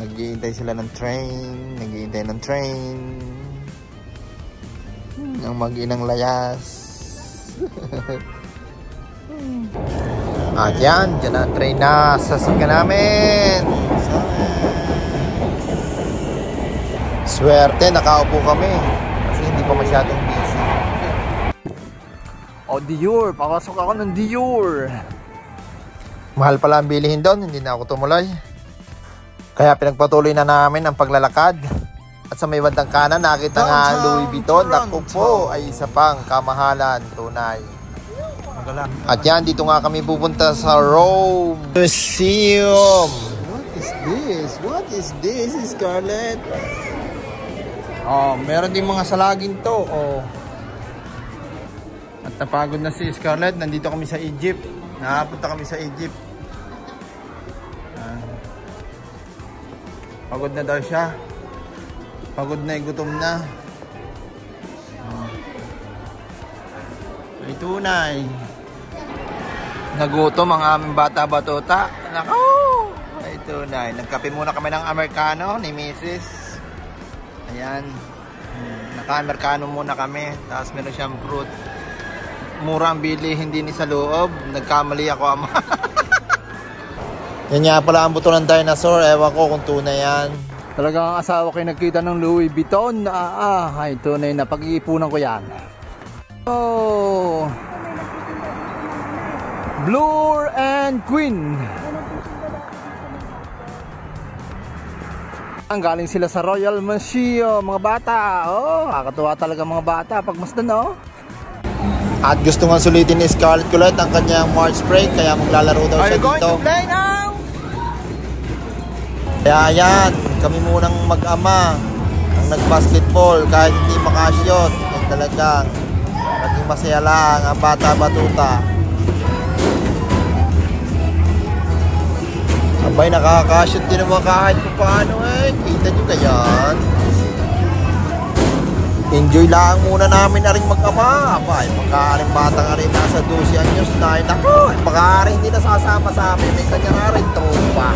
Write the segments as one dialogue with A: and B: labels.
A: Naghihintay sila ng train. Naghihintay ng train. Ang mag-inang layas. At yan, dyan ang train na sasakyan namin. Swerte, nakaupo kami kasi hindi pa masyadong busy. O Dior, papasok ako ng Dior. Mahal pala ang bilihin doon, hindi na ako tumuloy. Kaya pinagpatuloy na namin ang paglalakad. At sa may bandang kanan, nakita nga Louis Vuitton. Naku po, ay isa pang kamahalan, tunay. At yan, dito nga kami pupunta sa Rome Museum. What is this? What is this, Scarlett? Oh, meron din mga salagin to. Oh. At napagod na si Scarlett. Nandito kami sa Egypt. Nakapunta kami sa Egypt. Pagod na daw siya. Pagod na, gutom na. Ay tunay. Nagutom ang aming bata-batuta. Nako! Ay tunay. Nagkape muna kami ng Americano ni Mrs. Ayan. Naka-Americano muna kami. Tapos meron siyang fruit. Mura ang bili, hindi ni sa loob. Nagkamali ako, ama. Yan nga pala ang buto ng dinosaur. Ewan ko kung tunay yan. Talagang ang asawa ko nagkita ng Louis Vuitton. Ay tunay na pag-iipunan ko yan. Oh, Blur and Queen. Ang galing sila sa Royal Museum, mga bata. Oh, kakatuwa talaga mga bata pag masdan, oh. At gusto nga sulitin ni Scarlett Colette ang kanyang March break, kaya maglalaro daw siya dito. Are you going to play now? Kaya yan, kami munang mag-ama ang nag-basketball kahit hindi makashot. Ay talagang naging masaya lang ang bata-batuta. Abay, nakakashot din naman kahit paano eh. Kita nyo kayan. Enjoy lang muna namin na rin mag-ama. Abay, pagkaaring bata nga rin nasa 12 anyos na. Naku, pagkaaring hindi nasasama sa amin. May kanya nga rin tropa.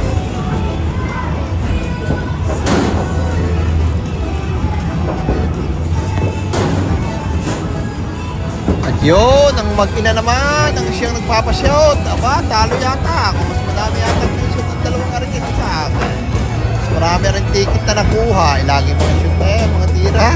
A: At yun, ang mag-ina naman, ang siyang nagpapashoot. Aba, talo yata. Kung mas madami yata shoot ng dalawang karingin sa akin. Mas marami rin ticket na nakuha. Lagi mga shoot mga tira.